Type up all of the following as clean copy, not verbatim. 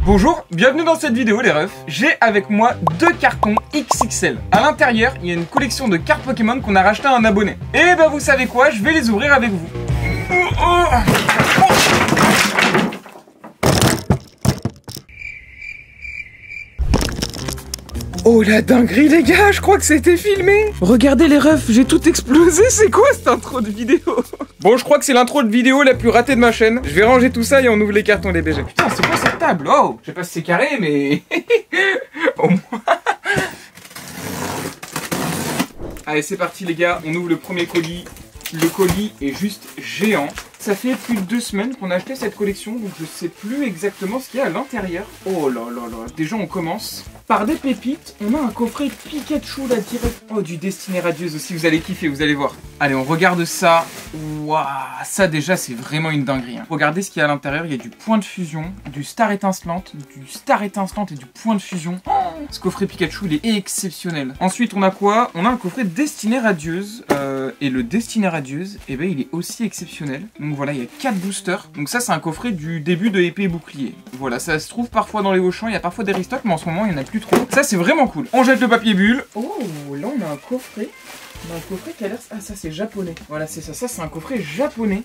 Bonjour, bienvenue dans cette vidéo les refs. J'ai avec moi deux cartons XXL. À l'intérieur, il y a une collection de cartes Pokémon qu'on a racheté à un abonné. Et bah vous savez quoi, je vais les ouvrir avec vous. Oh la dinguerie les gars, je crois que c'était filmé. Regardez les refs, j'ai tout explosé, c'est quoi cette intro de vidéo? Bon, je crois que c'est l'intro de vidéo la plus ratée de ma chaîne. Je vais ranger tout ça et on ouvre les cartons les BG. Putain, c'est quoi cette table? Oh, je sais pas si c'est carré, mais... au moins... Allez, c'est parti les gars, on ouvre le premier colis. Le colis est juste géant. Ça fait plus de 2 semaines qu'on a acheté cette collection, donc je sais plus exactement ce qu'il y a à l'intérieur. Oh là là là, déjà on commence par des pépites. On a un coffret Pikachu là direct. Oh, du Destinée Radieuse aussi, vous allez kiffer, vous allez voir. Allez, on regarde ça. Waouh, ça déjà c'est vraiment une dinguerie. Hein. Regardez ce qu'il y a à l'intérieur, il y a du point de fusion, du Star étincelante, et du point de fusion. Oh, ce coffret Pikachu, il est exceptionnel. Ensuite, on a quoi? On a un coffret Destinée Radieuse. Et le Destinée Radieuse, eh ben, il est aussi exceptionnel. Donc voilà, il y a 4 boosters. Donc ça, c'est un coffret du début de épée et bouclier. Voilà, ça se trouve parfois dans les Auchan. Il y a parfois des restocks, mais en ce moment, il n'y en a plus trop. Ça, c'est vraiment cool. On jette le papier bulle. Oh, là, on a un coffret. On a un coffret qui a l'air... Ah, ça, c'est japonais. Voilà, c'est ça. Ça, c'est un coffret japonais.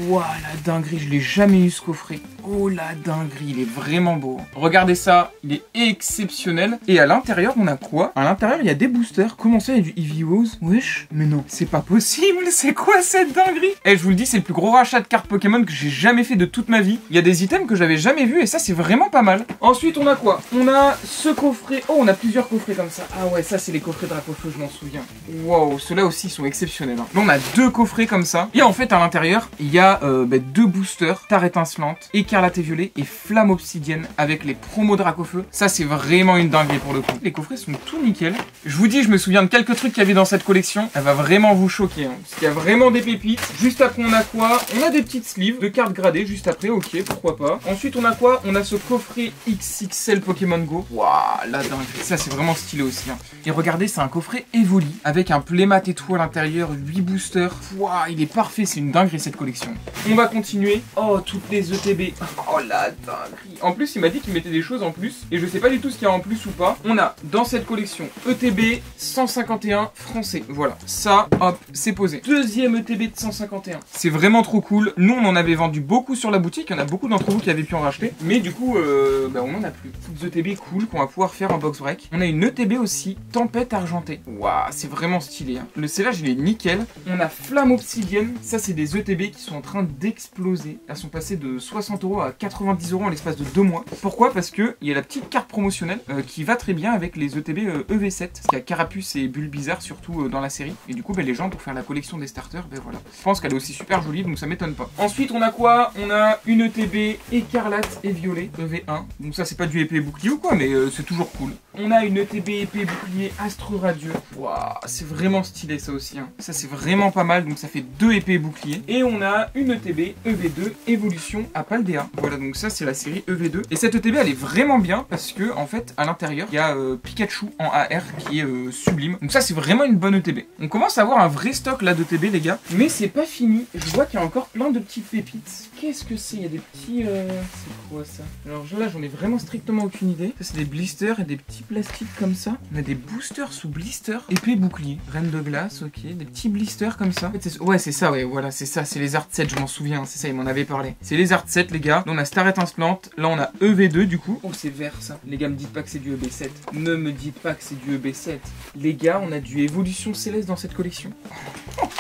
Waouh, la dinguerie. Je l'ai jamais eu, ce coffret. Oh, la dinguerie. Il est vraiment beau. Regardez ça. Il est exceptionnel. Et à l'intérieur, on a quoi? À l'intérieur, il y a des boosters. Comment ça, il y a du Eevee Rose? Wesh. Mais non, c'est pas possible. C'est quoi cette dinguerie? Eh, je vous le dis, c'est le plus gros rachat de cartes Pokémon que j'ai jamais fait de toute ma vie. Il y a des items que j'avais jamais vus et ça, c'est vraiment pas mal. Ensuite, on a quoi? On a ce coffret. Oh, on a plusieurs coffrets comme ça. Ah ouais, ça, c'est les coffrets Dracofeu, je m'en souviens. Waouh, ceux-là aussi sont exceptionnels. Hein. Là, on a 2 coffrets comme ça. Et en fait, à l'intérieur, il y a 2 boosters, Star étincelante, Écarlate et Violet et Flamme obsidienne avec les promos Dracofeu. Ça, c'est vraiment une dinguerie pour le coup. Les coffrets sont tout nickel. Je vous dis, je me souviens de quelques trucs qu'il y avait dans cette collection. Elle va vraiment vous choquer. Hein, parce qu'il y a vraiment des pépites. Juste après, on a quoi? On a des petites sleeves de cartes gradées juste après. Ok, pourquoi pas. Ensuite, on a quoi? On a ce coffret XXL Pokémon Go. Waouh, la dinguerie. Ça, c'est vraiment stylé aussi. Hein. Et regardez, c'est un coffret Evoli avec un Playmat et tout à l'intérieur, 8 boosters. Waouh, il est parfait. C'est une dinguerie cette collection. On va continuer. Oh, toutes les ETB. Oh, la dinguerie. En plus, il m'a dit qu'il mettait des choses en plus. Et je sais pas du tout ce qu'il y a en plus ou pas. On a dans cette collection ETB 151 français. Voilà. Ça, hop, c'est posé. Deuxième ETB de 151. C'est vraiment trop cool. Nous, on en avait vendu beaucoup sur la boutique. Il y en a beaucoup d'entre vous qui avaient pu en racheter. Mais du coup, on en a plus. Toutes ETB cool qu'on va pouvoir faire en box break. On a une ETB aussi, Tempête argentée. Waouh, c'est vraiment stylé. Hein. Le scellage, il est nickel. On a Flamme obsidienne. Ça, c'est des ETB qui sont en train d'exploser. Elles sont passées de 60 € à 90 € en l'espace de 2 mois. Pourquoi? Parce que il y a la petite carte promotionnelle qui va très bien avec les ETB EV7. Parce qu'il y a Carapuce et Bulbizarre surtout dans la série. Et du coup, les gens pour faire la collection des starters, voilà. Je pense qu'elle est aussi super jolie, donc ça m'étonne pas. Ensuite, on a quoi? On a une ETB Écarlate et Violet EV1. Donc ça, c'est pas du épée et bouclier ou quoi, mais c'est toujours cool. On a une ETB épée et bouclier Astre Radieux. Waouh, c'est vraiment stylé ça aussi. Hein. Ça, c'est vraiment pas mal. Donc ça fait 2 épées et boucliers. Et on a une ETB EV2 Évolution à Paldea. Voilà, donc ça, c'est la série EV2. Et cette ETB, elle est vraiment bien parce que, en fait, à l'intérieur, il y a Pikachu en AR qui est sublime. Donc ça, c'est vraiment une bonne ETB. On commence à avoir un vrai stock là d'ETB, les gars. Mais c'est pas fini. Je vois qu'il y a encore plein de petites pépites. Qu'est-ce que c'est? Il y a des petits... C'est quoi ça? Alors là, j'en ai vraiment strictement aucune idée. Ça, c'est des blisters et des petits plastiques comme ça. On a des boosters sous blisters. Épée bouclier. Reine de glace, ok. Des petits blisters comme ça. En fait, ouais, c'est ça, ouais, voilà, c'est ça. C'est les Art 7, je m'en souviens. C'est ça, il m'en avait parlé. C'est les Art 7, les gars. Là, on a Star étincelante. Là, on a EV2, du coup. Oh, c'est vert, ça. Les gars, me dites pas que c'est du EB7. Ne me dites pas que c'est du EB7. Les gars, on a du Évolution Céleste dans cette collection.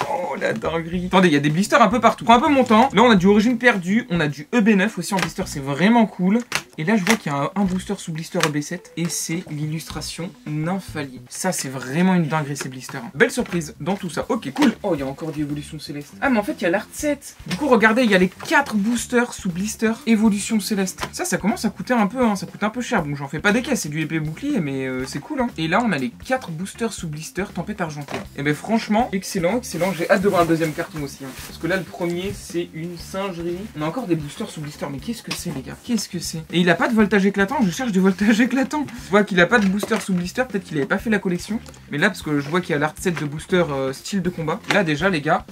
Oh, la dinguerie. Attendez, il y a des blisters un peu partout. Un peu montant. Là, on a du Origine perdue. On a du EB9 aussi en blister. C'est vraiment cool. Et là, je vois qu'il y a un booster sous blister EB7. Et c'est l'illustration Nymphalie. Ça, c'est vraiment une dinguerie, ces blisters. Belle surprise dans tout ça. Ok, cool. Oh, il y a encore du Évolution Céleste. Ah, mais en fait, il y a l'Art 7. Du coup, regardez, il y a les 4 boosters sous blister Évolution Céleste. Ça commence à coûter un peu. Hein. Ça coûte un peu cher. Bon, j'en fais pas des caisses. C'est du épée bouclier, mais c'est cool. Hein. Et là, on a les 4 boosters sous blister Tempête argentée. Et ben, franchement, excellent, excellent. J'ai hâte de voir un deuxième carton aussi. Hein. Parce que là, le premier, c'est une singerie. On a encore des boosters sous blister. Mais qu'est-ce que c'est, les gars? Qu'est-ce que c'est? Et il a pas de voltage éclatant. Je cherche du voltage éclatant. Je vois qu'il a pas de booster sous blister. Peut-être qu'il avait pas fait la collection. Mais là, parce que je vois qu'il y a l'Art 7 de booster style de combat. Là, déjà, les gars,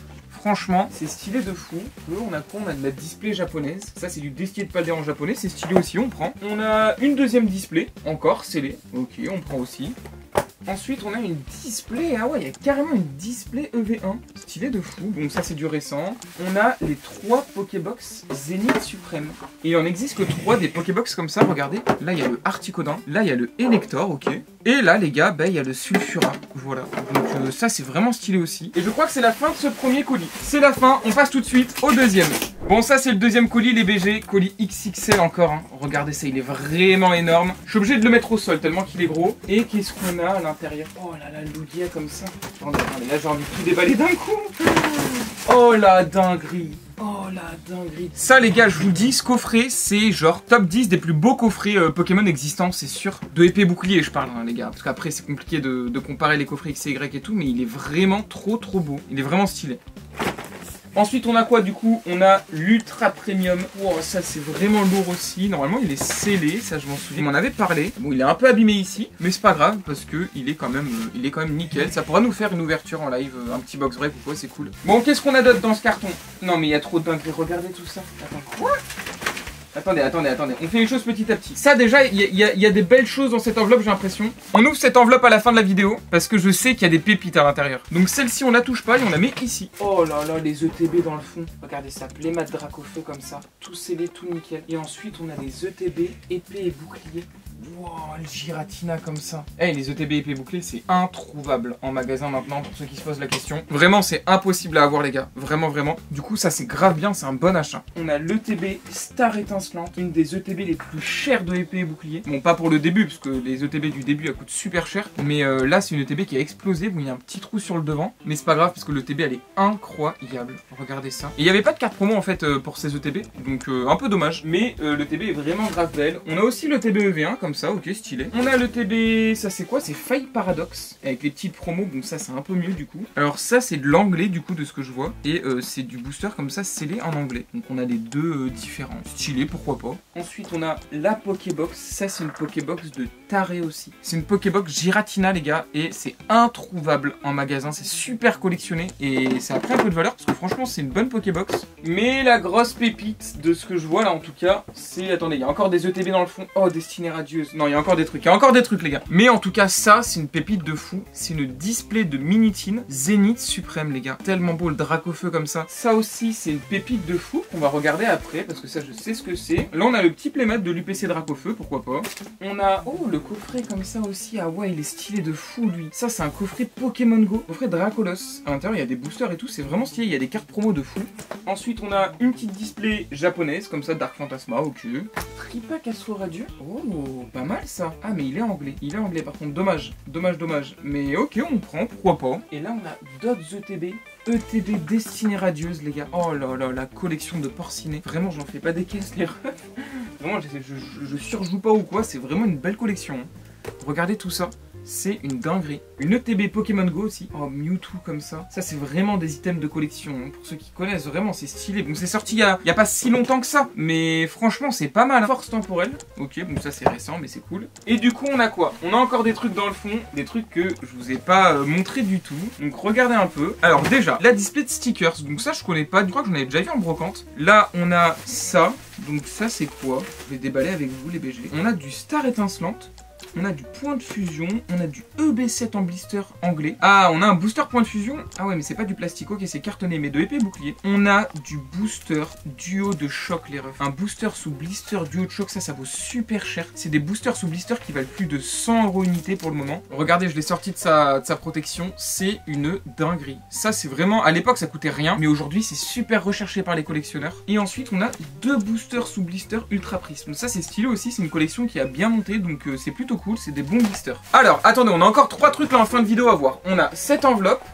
franchement, c'est stylé de fou. On a quoi? On a de la display japonaise. Ça, c'est du destiné de palais en japonais. C'est stylé aussi, on prend. On a une deuxième display, encore scellée. Ok, on prend aussi. Ensuite, on a une display. Ah ouais, il y a carrément une display EV1. Stylé de fou. Donc ça, c'est du récent. On a les 3 Pokébox Zénith Suprême. Et il en existe que 3 des Pokébox comme ça. Regardez. Là, il y a le Articodin. Là, il y a le Elector. Ok. Et là, les gars, il y a le Sulfura. Voilà. Donc ça, c'est vraiment stylé aussi. Et je crois que c'est la fin de ce premier colis. C'est la fin. On passe tout de suite au deuxième. Bon, ça, c'est le deuxième colis, les BG. Colis XXL encore. Hein. Regardez ça, il est vraiment énorme. Je suis obligé de le mettre au sol tellement qu'il est gros. Et qu'est-ce qu'on a à l'intérieur? Oh là là, Lugia comme ça. Attendez, là, j'ai envie de tout déballer d'un coup. Oh la dinguerie. Oh la dinguerie. Ça les gars, je vous le dis, ce coffret c'est genre top 10 des plus beaux coffrets Pokémon existants, c'est sûr. De épée bouclier je parle hein, les gars, parce qu'après c'est compliqué de comparer les coffrets X et Y et tout, mais il est vraiment trop beau. Il est vraiment stylé. Ensuite on a quoi du coup? On a l'Ultra Premium. Wow, ça c'est vraiment lourd aussi. Normalement il est scellé, ça je m'en souviens. Il m'en avait parlé. Bon il est un peu abîmé ici, mais c'est pas grave parce que il est quand même nickel. Ça pourra nous faire une ouverture en live, un petit box break ou quoi, c'est cool. Bon, qu'est-ce qu'on a d'autre dans ce carton? Non mais il y a trop de dingueries, regardez tout ça. Attends, quoi? Attendez, on fait les choses petit à petit. Ça déjà, il y a des belles choses dans cette enveloppe, j'ai l'impression. On ouvre cette enveloppe à la fin de la vidéo, parce que je sais qu'il y a des pépites à l'intérieur. Donc celle-ci, on la touche pas et on la met ici. Oh là là, les ETB dans le fond. Regardez ça, Playmat Dracofeu comme ça. Tout scellé, tout nickel. Et ensuite, on a des ETB, épée et bouclier. Wow, le Giratina comme ça. Eh, les ETB épée bouclier, c'est introuvable en magasin maintenant, pour ceux qui se posent la question. Vraiment, c'est impossible à avoir, les gars. Vraiment. Du coup, ça, c'est grave bien, c'est un bon achat. On a l'ETB Star Étincelante, une des ETB les plus chères de épée et bouclier. Bon, pas pour le début, parce que les ETB du début, elles coûtent super cher. Mais là, c'est une ETB qui a explosé. Bon, il y a un petit trou sur le devant. Mais c'est pas grave, parce que l'ETB, elle est incroyable. Regardez ça. Et il n'y avait pas de carte promo, en fait, pour ces ETB. Donc, un peu dommage. Mais l'ETB est vraiment grave belle. On a aussi l'ETB EV1, comme ça, ok, stylé. On a le TB, ça c'est quoi? C'est Faille Paradox, avec les petites promos, bon ça c'est un peu mieux du coup. Alors ça c'est de l'anglais du coup de ce que je vois, et c'est du booster comme ça scellé en anglais. Donc on a les deux différents, stylé pourquoi pas. Ensuite on a la Pokébox, ça c'est une Pokébox de taré aussi. C'est une Pokébox Giratina les gars, et c'est introuvable en magasin, c'est super collectionné, et ça a pris un peu de valeur, parce que franchement c'est une bonne Pokébox. Mais la grosse pépite de ce que je vois là en tout cas, c'est, attendez, il y a encore des ETB dans le fond. Oh, Destinée Radieuse. Non, il y a encore des trucs, les gars. Mais en tout cas, ça, c'est une pépite de fou. C'est une display de Minitine Zénith Suprême, les gars. Tellement beau, le Dracofeu comme ça. Ça aussi, c'est une pépite de fou qu'on va regarder après, parce que ça, je sais ce que c'est. Là, on a le petit playmat de l'UPC Dracofeu, pourquoi pas. On a, oh, le coffret comme ça aussi. Ah ouais, il est stylé de fou, lui. Ça, c'est un coffret Pokémon Go. Coffret Dracolos. À l'intérieur, il y a des boosters et tout. C'est vraiment stylé. Il y a des cartes promo de fou. Ensuite, on a une petite display japonaise, comme ça, Dark Phantasma, ok. Tripac Astro Radieux. Oh, pas mal ça. Ah mais il est anglais. Il est anglais par contre. Dommage. Mais ok, on prend. Pourquoi pas. Et là on a d'autres ETB. ETB Destinée Radieuse les gars. Oh là là, la collection de porcinés. Vraiment j'en fais pas des caisses les refs. Vraiment je surjoue pas ou quoi. C'est vraiment une belle collection. Regardez tout ça. C'est une dinguerie. Une ETB Pokémon Go aussi. Oh, Mewtwo comme ça. Ça, c'est vraiment des items de collection. Hein. Pour ceux qui connaissent, vraiment, c'est stylé. Bon, c'est sorti il y a pas si longtemps que ça. Mais franchement, c'est pas mal. Force temporelle. Ok, bon, ça, c'est récent, mais c'est cool. Et du coup, on a quoi? On a encore des trucs dans le fond. Des trucs que je vous ai pas montré du tout. Donc, regardez un peu. Alors, déjà, la display de stickers. Donc, ça, je connais pas. Je crois que j'en avais déjà vu en brocante. Là, on a ça. Donc, ça, c'est quoi? Je vais déballer avec vous, les BG. On a du Star Étincelante. On a du point de fusion, on a du EB7 en blister anglais. Ah, on a un booster point de fusion. Ah ouais, mais c'est pas du plastique, ok, c'est cartonné, mais de épée bouclier. On a du booster duo de choc, les refs. Un booster sous blister duo de choc, ça vaut super cher. C'est des boosters sous blister qui valent plus de 100 € unité pour le moment. Regardez, je l'ai sorti de sa protection. C'est une dinguerie. Ça, c'est vraiment... À l'époque, ça coûtait rien, mais aujourd'hui, c'est super recherché par les collectionneurs. Et ensuite, on a deux boosters sous blister Ultra Prisme. Ça, c'est stylé aussi. C'est une collection qui a bien monté, donc c'est plutôt cool. C'est des bons blisters. Alors, attendez, on a encore 3 trucs là en fin de vidéo à voir. On a cette enveloppe.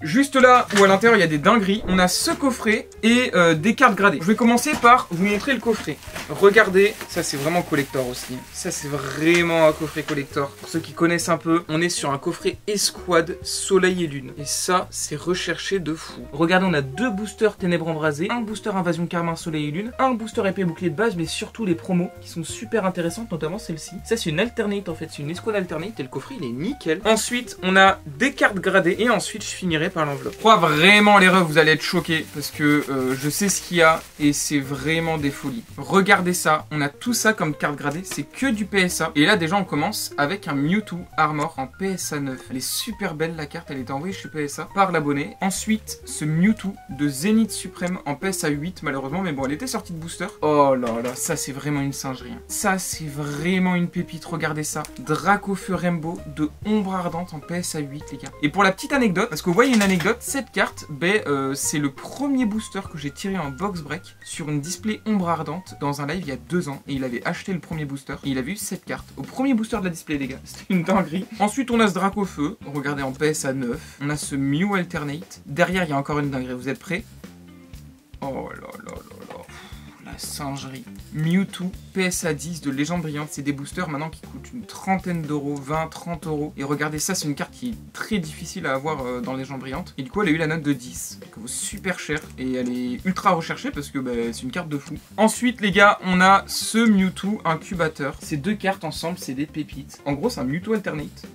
Juste là où à l'intérieur il y a des dingueries, on a ce coffret et des cartes gradées. Je vais commencer par vous montrer le coffret. Regardez, ça c'est vraiment collector aussi. Ça c'est vraiment un coffret collector. Pour ceux qui connaissent un peu, on est sur un coffret Escouade Soleil et Lune. Et ça c'est recherché de fou. Regardez, on a 2 boosters Ténèbres Embrasées, un booster Invasion Carmin Soleil et Lune, un booster épée bouclier de base, mais surtout les promos qui sont super intéressantes, notamment celle-ci. Ça c'est une alternate en fait, c'est une Escouade alternate et le coffret il est nickel. Ensuite on a des cartes gradées et ensuite je finirai attiré par l'enveloppe. Je crois vraiment les refs, vous allez être choqués parce que je sais ce qu'il y a et c'est vraiment des folies. Regardez ça, on a tout ça comme carte gradée, c'est que du PSA. Et là déjà on commence avec un Mewtwo Armor en PSA 9. Elle est super belle la carte, elle est envoyée chez PSA par l'abonné. Ensuite, ce Mewtwo de Zénith Suprême en PSA 8 malheureusement, mais bon elle était sortie de booster. Oh là là, ça c'est vraiment une singerie. Ça c'est vraiment une pépite, regardez ça. Dracofeu Rainbow de Ombre Ardente en PSA 8 les gars. Et pour la petite anecdote, parce que vous voyez une anecdote, cette carte, c'est le premier booster que j'ai tiré en box break sur une display Ombre Ardente dans un live il y a 2 ans. Et il avait acheté le premier booster et il avait eu cette carte au premier booster de la display les gars. C'était une dinguerie. Ensuite on a ce Dracofeu, regardez en PSA 9. On a ce Mew Alternate. Derrière il y a encore une dinguerie, vous êtes prêts? Oh là là là là. La singerie. Mewtwo PSA 10 de Légende Brillante, c'est des boosters maintenant qui coûtent une trentaine d'euros, 20-30 euros. Et regardez ça, c'est une carte qui est très difficile à avoir dans Légende Brillante. Et du coup, elle a eu la note de 10, qui vaut super cher. Et elle est ultra recherchée parce que c'est une carte de fou. Ensuite, les gars, on a ce Mewtwo Incubateur. Ces deux cartes ensemble, c'est des pépites. En gros, c'est un Mewtwo Alternate.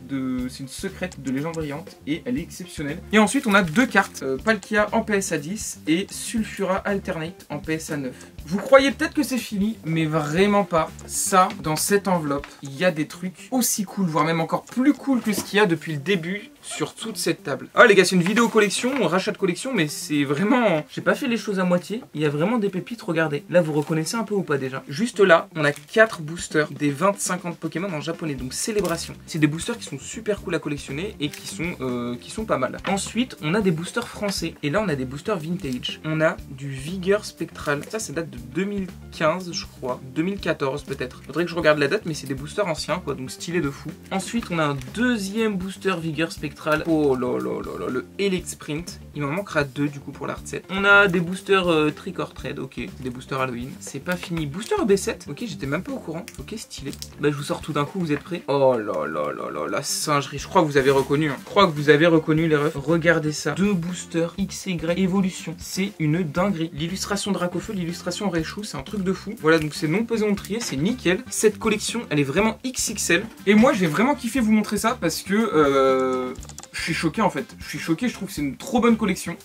C'est une secrète de Légende Brillante et elle est exceptionnelle. Et ensuite, on a deux cartes, Palkia en PSA 10 et Sulfura Alternate en PSA 9. Vous croyez peut-être que c'est fini, mais vraiment pas. Ça, dans cette enveloppe, il y a des trucs aussi cool, voire même encore plus cool que ce qu'il y a depuis le début sur toute cette table. Ah les gars, c'est une vidéo collection, rachat de collection, mais c'est vraiment... J'ai pas fait les choses à moitié. Il y a vraiment des pépites, regardez. Là, vous reconnaissez un peu ou pas déjà? Juste là, on a 4 boosters des 20-50 Pokémon en japonais, donc Célébration. C'est des boosters qui sont super cool à collectionner et qui sont pas mal. Ensuite, on a des boosters français. Et là, on a des boosters vintage. On a du Vigueur Spectral. Ça date de 2015, je crois. 2014 peut-être. Faudrait que je regarde la date, mais c'est des boosters anciens, quoi, donc stylé de fou. Ensuite, on a un deuxième booster Vigueur Spectral. Oh là là là là, le Helix Sprint. Il m'en manquera 2 du coup pour la recette. On a des boosters Trick or Tread, ok. Des boosters Halloween. C'est pas fini. Booster B7, ok, j'étais même pas au courant. Ok, stylé. Bah, je vous sors tout d'un coup, vous êtes prêts? Oh là là là là, la singerie. Je crois que vous avez reconnu. Hein. Je crois que vous avez reconnu les refs. Regardez ça. 2 boosters XY Evolution. C'est une dinguerie. L'illustration Dracofeu, l'illustration Raichu, c'est un truc de fou. Voilà, donc c'est non pesé en trier, c'est nickel. Cette collection, elle est vraiment XXL. Et moi, j'ai vraiment kiffé vous montrer ça parce que je suis choqué en fait. Je suis choqué, je trouve que c'est une trop bonne collection.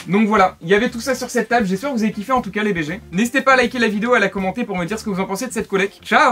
Donc voilà, il y avait tout ça sur cette table. J'espère que vous avez kiffé en tout cas les BG. N'hésitez pas à liker la vidéo, à la commenter pour me dire ce que vous en pensez de cette collecte. Ciao!